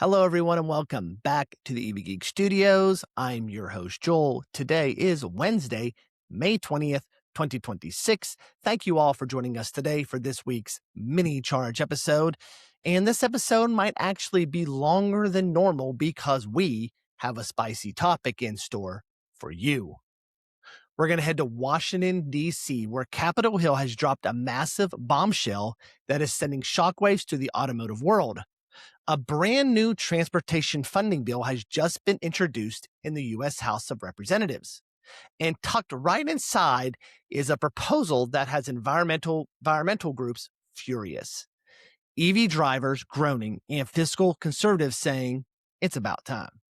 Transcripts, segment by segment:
Hello, everyone, and welcome back to the Geek Studios. I'm your host, Joel. Today is Wednesday, May 20th, 2026. Thank you all for joining us today for this week's mini charge episode. And this episode might actually be longer than normal because we have a spicy topic in store for you. We're going to head to Washington, D.C., where Capitol Hill has dropped a massive bombshell that is sending shockwaves to the automotive world. A brand new transportation funding bill has just been introduced in the U.S. House of Representatives. And tucked right inside is a proposal that has environmental groups furious, EV drivers groaning, and fiscal conservatives saying it's about time.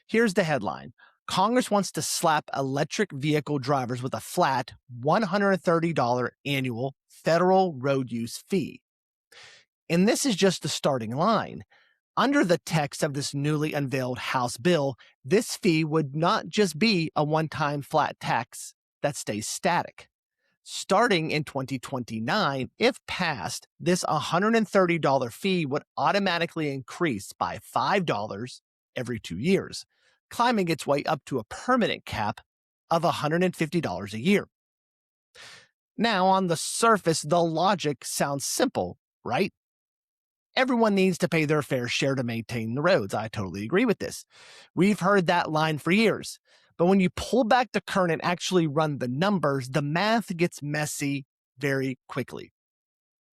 Here's the headline. Congress wants to slap electric vehicle drivers with a flat $130 annual federal road use fee. And this is just the starting line. Under the text of this newly unveiled House bill, this fee would not just be a one-time flat tax that stays static. Starting in 2029, if passed, this $130 fee would automatically increase by $5 every 2 years, climbing its way up to a permanent cap of $150 a year. Now, on the surface, the logic sounds simple, right? Everyone needs to pay their fair share to maintain the roads. I totally agree with this. We've heard that line for years. But when you pull back the curtain and actually run the numbers, the math gets messy very quickly.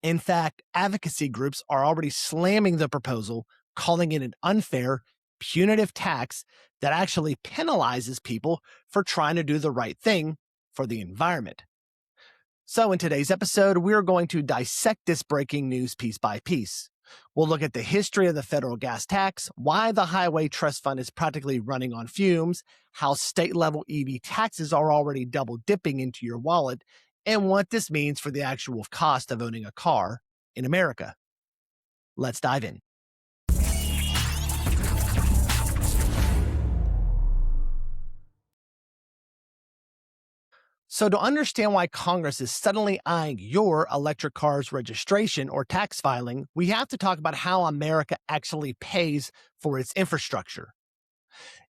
In fact, advocacy groups are already slamming the proposal, calling it an unfair, punitive tax that actually penalizes people for trying to do the right thing for the environment. So in today's episode, we're going to dissect this breaking news piece by piece. We'll look at the history of the federal gas tax, why the Highway Trust Fund is practically running on fumes, how state-level EV taxes are already double dipping into your wallet, and what this means for the actual cost of owning a car in America. Let's dive in. So to understand why Congress is suddenly eyeing your electric car's registration or tax filing, we have to talk about how America actually pays for its infrastructure.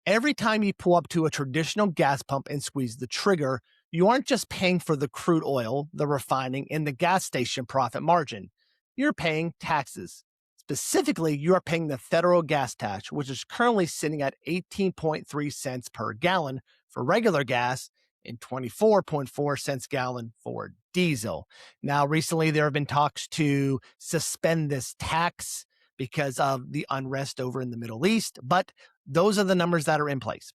Every time you pull up to a traditional gas pump and squeeze the trigger, you aren't just paying for the crude oil, the refining, and the gas station profit margin. You're paying taxes. Specifically, you are paying the federal gas tax, which is currently sitting at 18.3 cents per gallon for regular gas and 24.4 cents a gallon for diesel. Now, recently there have been talks to suspend this tax because of the unrest over in the Middle East, but those are the numbers that are in place.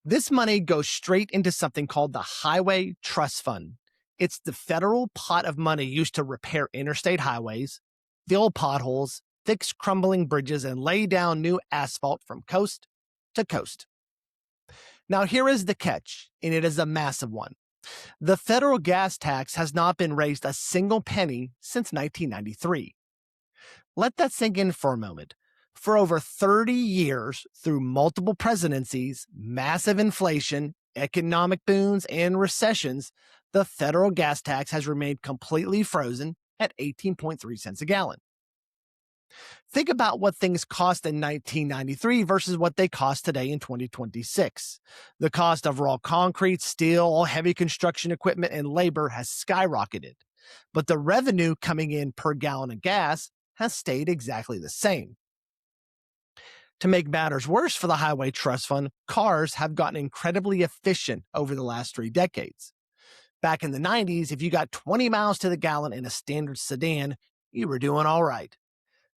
This money goes straight into something called the Highway Trust Fund. It's the federal pot of money used to repair interstate highways, fill potholes, fix crumbling bridges, and lay down new asphalt from coast to coast. Now, here is the catch, and it is a massive one. The federal gas tax has not been raised a single penny since 1993. Let that sink in for a moment. For over 30 years, through multiple presidencies, massive inflation, economic booms, and recessions, the federal gas tax has remained completely frozen at 18.3 cents a gallon. Think about what things cost in 1993 versus what they cost today in 2026. The cost of raw concrete, steel, heavy construction equipment, and labor has skyrocketed. But the revenue coming in per gallon of gas has stayed exactly the same. To make matters worse for the Highway Trust Fund, cars have gotten incredibly efficient over the last 3 decades. Back in the 90s, if you got 20 miles to the gallon in a standard sedan, you were doing all right.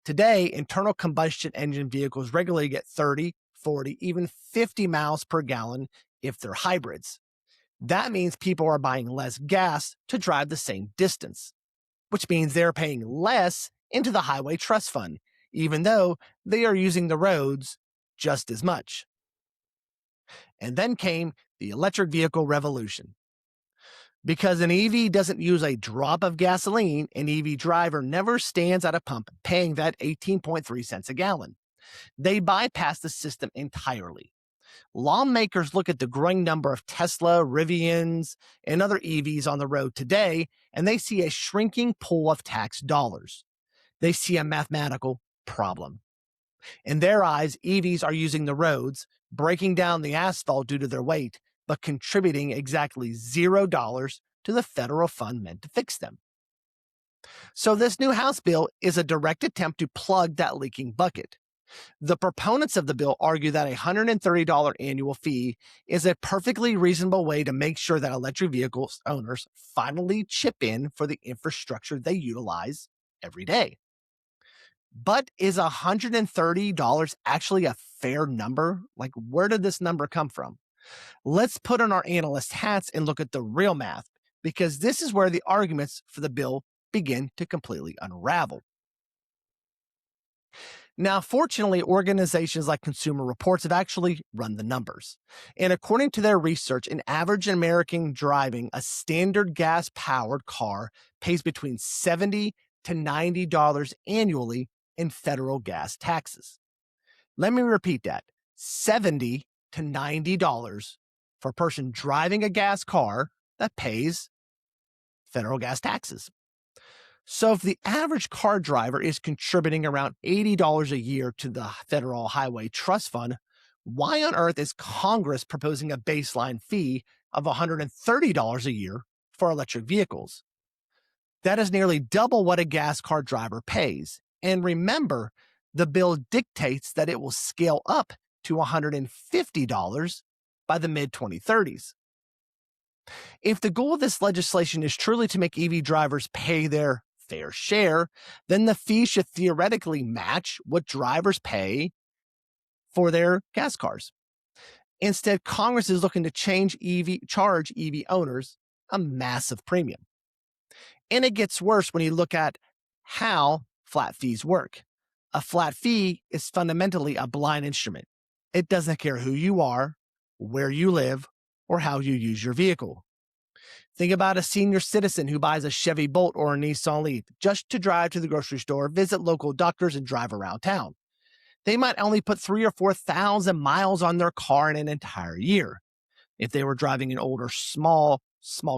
Today, internal combustion engine vehicles regularly get 30, 40, even 50 miles per gallon if they're hybrids. That means people are buying less gas to drive the same distance, which means they're paying less into the Highway Trust Fund, even though they are using the roads just as much. And then came the electric vehicle revolution. Because an EV doesn't use a drop of gasoline, an EV driver never stands at a pump paying that 18.3 cents a gallon. They bypass the system entirely. Lawmakers look at the growing number of Tesla, Rivians, and other EVs on the road today, and they see a shrinking pool of tax dollars. They see a mathematical problem. In their eyes, EVs are using the roads, breaking down the asphalt due to their weight, but contributing exactly $0 to the federal fund meant to fix them. So, this new House bill is a direct attempt to plug that leaking bucket. The proponents of the bill argue that a $130 annual fee is a perfectly reasonable way to make sure that electric vehicle owners finally chip in for the infrastructure they utilize every day. But is $130 actually a fair number? Like, where did this number come from? Let's put on our analyst hats and look at the real math, because this is where the arguments for the bill begin to completely unravel. Now, fortunately, organizations like Consumer Reports have actually run the numbers. And according to their research, an average American driving a standard gas-powered car pays between $70 to $90 annually in federal gas taxes. Let me repeat that. $70 to $90 for a person driving a gas car that pays federal gas taxes. So if the average car driver is contributing around $80 a year to the Federal Highway Trust Fund, why on earth is Congress proposing a baseline fee of $130 a year for electric vehicles? That is nearly double what a gas car driver pays. And remember, the bill dictates that it will scale up to $150 by the mid-2030s. If the goal of this legislation is truly to make EV drivers pay their fair share, then the fee should theoretically match what drivers pay for their gas cars. Instead, Congress is looking to charge EV owners a massive premium. And it gets worse when you look at how flat fees work. A flat fee is fundamentally a blind instrument. It doesn't care who you are, where you live, or how you use your vehicle. Think about a senior citizen who buys a Chevy Bolt or a Nissan Leaf just to drive to the grocery store, visit local doctors, and drive around town. They might only put 3,000 or 4,000 miles on their car in an entire year. If they were driving an older, small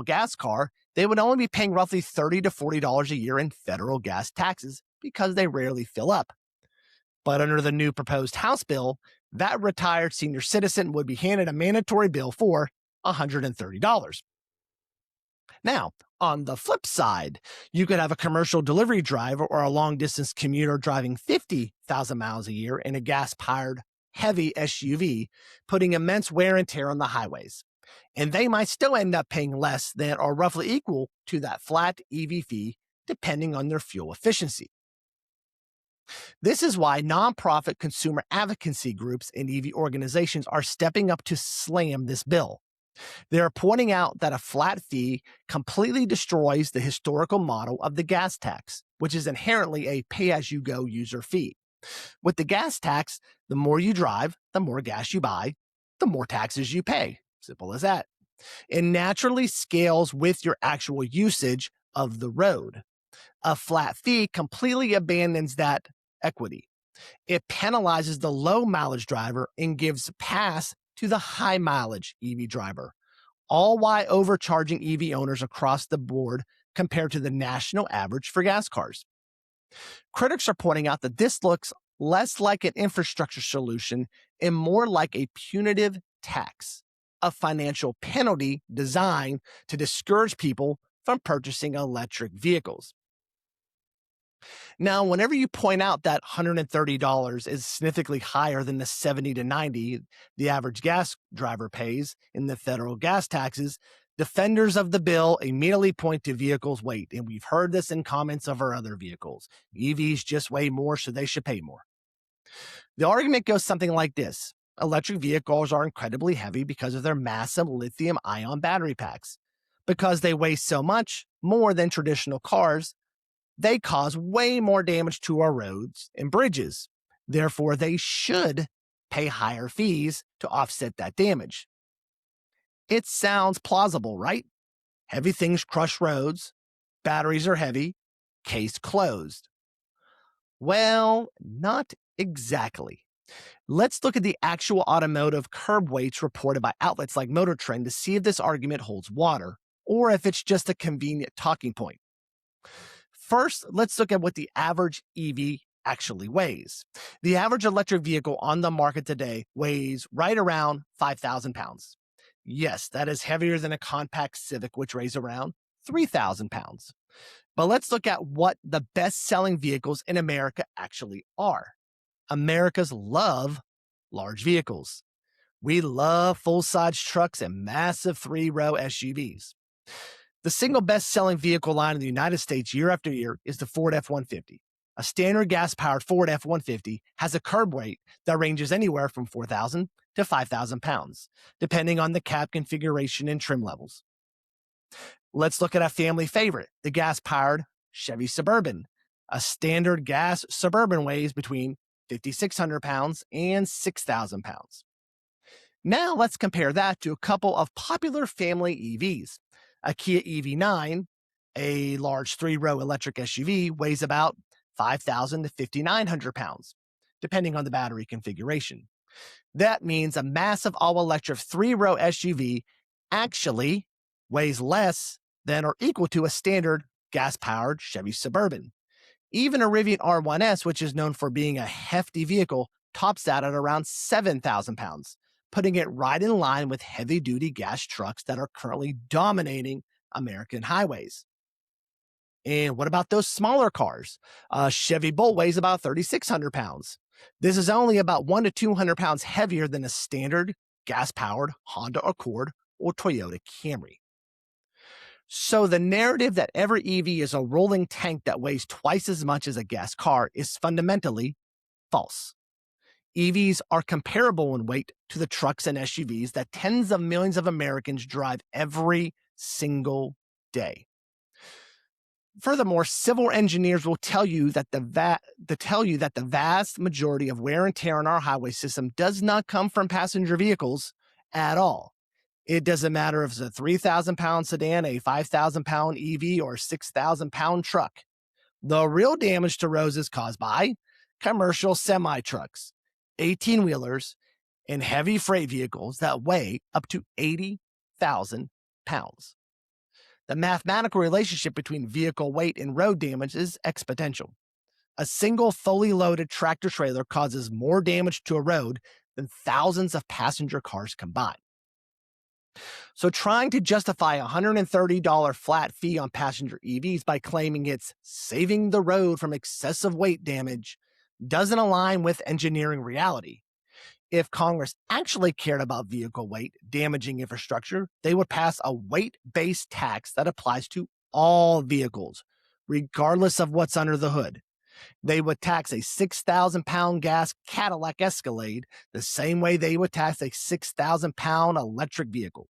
gas car, they would only be paying roughly $30 to $40 a year in federal gas taxes because they rarely fill up. But under the new proposed House bill, that retired senior citizen would be handed a mandatory bill for $130. Now, on the flip side, you could have a commercial delivery driver or a long-distance commuter driving 50,000 miles a year in a gas-powered heavy SUV, putting immense wear and tear on the highways. And they might still end up paying less than or roughly equal to that flat EV fee, depending on their fuel efficiency. This is why nonprofit consumer advocacy groups and EV organizations are stepping up to slam this bill. They're pointing out that a flat fee completely destroys the historical model of the gas tax, which is inherently a pay-as-you-go user fee. With the gas tax, the more you drive, the more gas you buy, the more taxes you pay. Simple as that. It naturally scales with your actual usage of the road. A flat fee completely abandons that equity. It penalizes the low mileage driver and gives pass to the high mileage EV driver, all while overcharging EV owners across the board compared to the national average for gas cars. Critics are pointing out that this looks less like an infrastructure solution and more like a punitive tax, a financial penalty designed to discourage people from purchasing electric vehicles. Now, whenever you point out that $130 is significantly higher than the $70 to $90 the average gas driver pays in the federal gas taxes, defenders of the bill immediately point to vehicles' weight, and we've heard this in comments of our other vehicles. EVs just weigh more, so they should pay more. The argument goes something like this. Electric vehicles are incredibly heavy because of their massive lithium-ion battery packs. Because they weigh so much more than traditional cars, they cause way more damage to our roads and bridges. Therefore, they should pay higher fees to offset that damage. It sounds plausible, right? Heavy things crush roads, batteries are heavy, case closed. Well, not exactly. Let's look at the actual automotive curb weights reported by outlets like Motor Trend to see if this argument holds water, or if it's just a convenient talking point. First, let's look at what the average EV actually weighs. The average electric vehicle on the market today weighs right around 5,000 pounds. Yes, that is heavier than a compact Civic, which weighs around 3,000 pounds. But let's look at what the best selling vehicles in America actually are. Americans love large vehicles. We love full size trucks and massive 3-row SUVs. The single best selling vehicle line in the United States year after year is the Ford F 150. A standard gas powered Ford F 150 has a curb weight that ranges anywhere from 4,000 to 5,000 pounds, depending on the cab configuration and trim levels. Let's look at a family favorite, the gas powered Chevy Suburban. A standard gas Suburban weighs between 5,600 pounds and 6,000 pounds. Now let's compare that to a couple of popular family EVs. A Kia EV9, a large 3-row electric SUV, weighs about 5,000 to 5,900 pounds, depending on the battery configuration. That means a massive all-electric 3-row SUV actually weighs less than or equal to a standard gas-powered Chevy Suburban. Even a Rivian R1S, which is known for being a hefty vehicle, tops out at around 7,000 pounds, putting it right in line with heavy-duty gas trucks that are currently dominating American highways. And what about those smaller cars? Chevy Bolt weighs about 3,600 pounds. This is only about 1 to 200 pounds heavier than a standard gas-powered Honda Accord or Toyota Camry. So the narrative that every EV is a rolling tank that weighs twice as much as a gas car is fundamentally false. EVs are comparable in weight to the trucks and SUVs that tens of millions of Americans drive every single day. Furthermore, civil engineers will tell you that the vast majority of wear and tear on our highway system does not come from passenger vehicles at all. It doesn't matter if it's a 3,000-pound sedan, a 5,000-pound EV, or a 6,000-pound truck. The real damage to roads is caused by commercial semi-trucks, 18-wheelers, and heavy freight vehicles that weigh up to 80,000 pounds. The mathematical relationship between vehicle weight and road damage is exponential. A single fully loaded tractor trailer causes more damage to a road than thousands of passenger cars combined. So trying to justify a $130 flat fee on passenger EVs by claiming it's saving the road from excessive weight damage doesn't align with engineering reality. If Congress actually cared about vehicle weight damaging infrastructure, they would pass a weight-based tax that applies to all vehicles, regardless of what's under the hood. They would tax a 6,000-pound gas Cadillac Escalade the same way they would tax a 6,000-pound electric vehicle.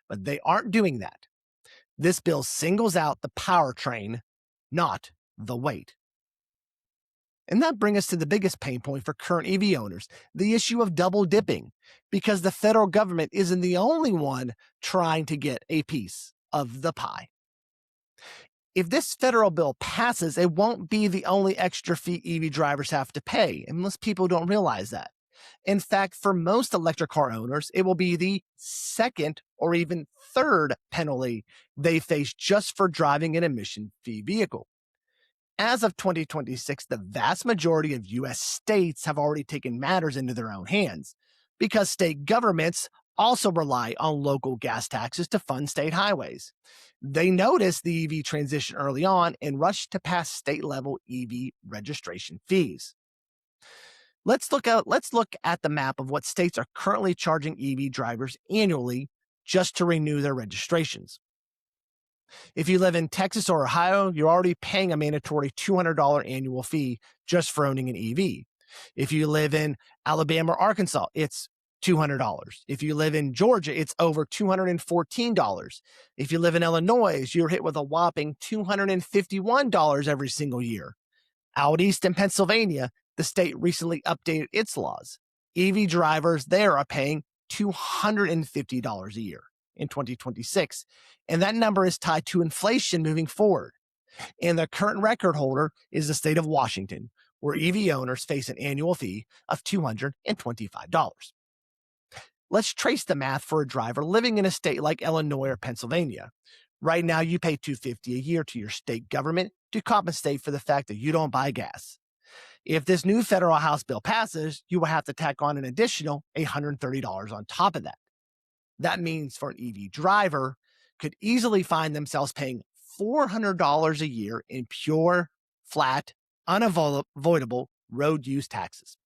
But they aren't doing that. This bill singles out the powertrain, not the weight. And that brings us to the biggest pain point for current EV owners, the issue of double dipping, because the federal government isn't the only one trying to get a piece of the pie. If this federal bill passes, it won't be the only extra fee EV drivers have to pay, and most people don't realize that. In fact, for most electric car owners, it will be the second or even third penalty they face just for driving an emission-free vehicle. As of 2026, the vast majority of U.S. states have already taken matters into their own hands because state governments also rely on local gas taxes to fund state highways. They noticed the EV transition early on and rushed to pass state-level EV registration fees. Let's look at the map of what states are currently charging EV drivers annually just to renew their registrations. If you live in Texas or Ohio, you're already paying a mandatory $200 annual fee just for owning an EV. If you live in Alabama or Arkansas, it's $200. If you live in Georgia, it's over $214. If you live in Illinois, you're hit with a whopping $251 every single year. Out east in Pennsylvania, the state recently updated its laws. EV drivers there are paying $250 a year in 2026, and that number is tied to inflation moving forward. And the current record holder is the state of Washington, where EV owners face an annual fee of $225. Let's trace the math for a driver living in a state like Illinois or Pennsylvania. Right now, you pay $250 a year to your state government to compensate for the fact that you don't buy gas. If this new federal House bill passes, you will have to tack on an additional $130 on top of that. That means for an EV driver, could easily find themselves paying $400 a year in pure, flat, unavoidable road use taxes.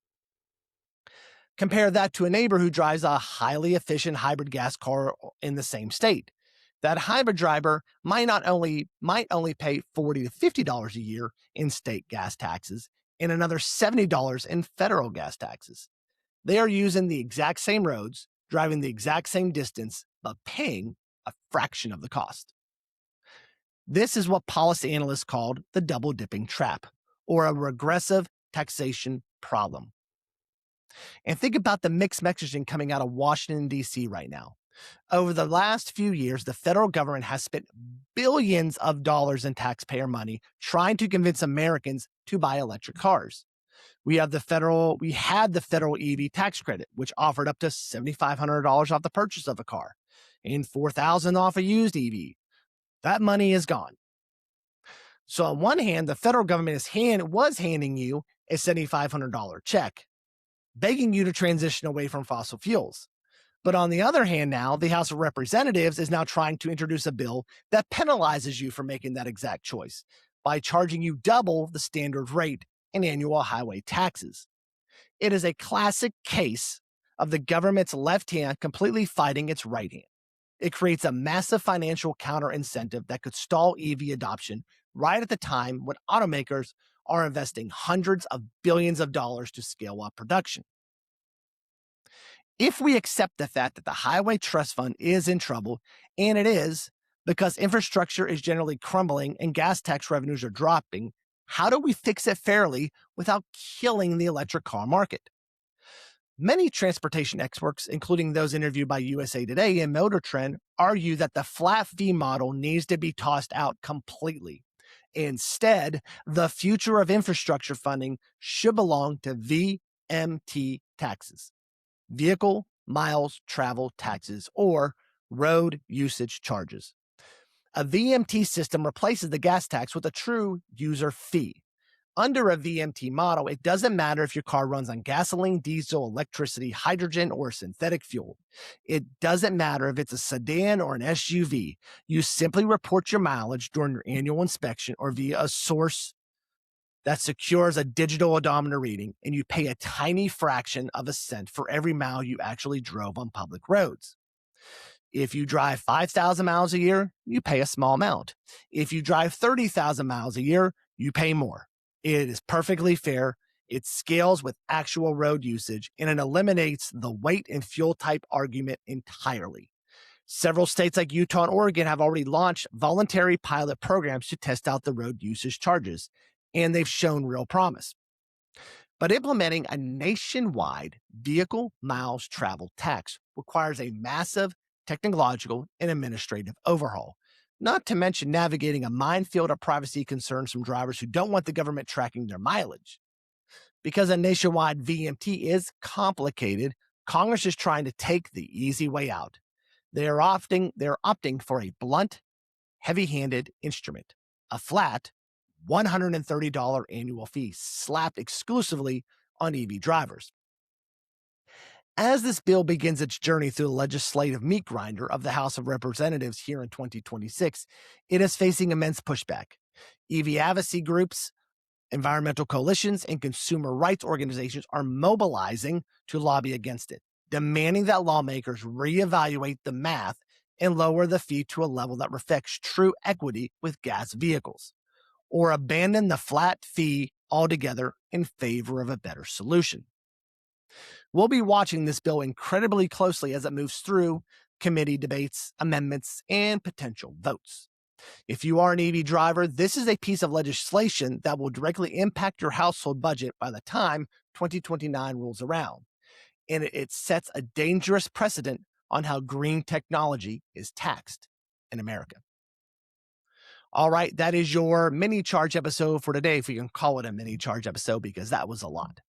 Compare that to a neighbor who drives a highly efficient hybrid gas car in the same state. That hybrid driver might only pay $40 to $50 a year in state gas taxes and another $70 in federal gas taxes. They are using the exact same roads, driving the exact same distance, but paying a fraction of the cost. This is what policy analysts called the double dipping trap, or a regressive taxation problem. And think about the mixed messaging coming out of Washington, D.C. right now. Over the last few years, the federal government has spent billions of dollars in taxpayer money trying to convince Americans to buy electric cars. We had the federal EV tax credit, which offered up to $7,500 off the purchase of a car and $4,000 off a used EV. That money is gone. So on one hand, the federal government was handing you a $7,500 check, begging you to transition away from fossil fuels. But on the other hand now, the House of Representatives is now trying to introduce a bill that penalizes you for making that exact choice by charging you double the standard rate in annual highway taxes. It is a classic case of the government's left hand completely fighting its right hand. It creates a massive financial counter incentive that could stall EV adoption right at the time when automakers are investing hundreds of billions of dollars to scale up production. If we accept the fact that the Highway Trust Fund is in trouble, and it is because infrastructure is generally crumbling and gas tax revenues are dropping, how do we fix it fairly without killing the electric car market? Many transportation experts, including those interviewed by USA Today and Motor Trend, argue that the flat fee model needs to be tossed out completely. Instead, the future of infrastructure funding should belong to VMT taxes. Vehicle miles travel taxes, or road usage charges. A VMT system replaces the gas tax with a true user fee. Under a VMT model, it doesn't matter if your car runs on gasoline, diesel, electricity, hydrogen, or synthetic fuel. It doesn't matter if it's a sedan or an SUV. You simply report your mileage during your annual inspection or via a source that secures a digital odometer reading, and you pay a tiny fraction of a cent for every mile you actually drove on public roads. If you drive 5,000 miles a year, you pay a small amount. If you drive 30,000 miles a year, you pay more. It is perfectly fair. It scales with actual road usage, and it eliminates the weight and fuel type argument entirely. Several states like Utah and Oregon have already launched voluntary pilot programs to test out the road usage charges, and they've shown real promise. But implementing a nationwide vehicle miles traveled tax requires a massive technological and administrative overhaul, not to mention navigating a minefield of privacy concerns from drivers who don't want the government tracking their mileage. Because a nationwide VMT is complicated, Congress is trying to take the easy way out. They're opting for a blunt, heavy-handed instrument, a flat $130 annual fee slapped exclusively on EV drivers. As this bill begins its journey through the legislative meat grinder of the House of Representatives here in 2026, it is facing immense pushback. EV advocacy groups, environmental coalitions, and consumer rights organizations are mobilizing to lobby against it, demanding that lawmakers reevaluate the math and lower the fee to a level that reflects true equity with gas vehicles, or abandon the flat fee altogether in favor of a better solution. We'll be watching this bill incredibly closely as it moves through committee debates, amendments, and potential votes. If you are an EV driver, this is a piece of legislation that will directly impact your household budget by the time 2029 rolls around. And it sets a dangerous precedent on how green technology is taxed in America. All right, that is your mini charge episode for today, if we can call it a mini charge episode, because that was a lot.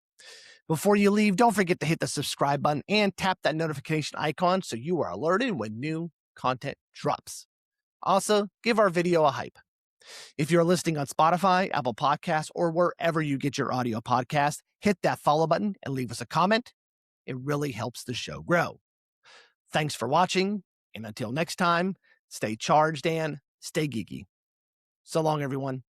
Before you leave, don't forget to hit the subscribe button and tap that notification icon so you are alerted when new content drops. Also, give our video a hype. If you're listening on Spotify, Apple Podcasts, or wherever you get your audio podcast, hit that follow button and leave us a comment. It really helps the show grow. Thanks for watching, and until next time, stay charged and stay geeky. So long, everyone.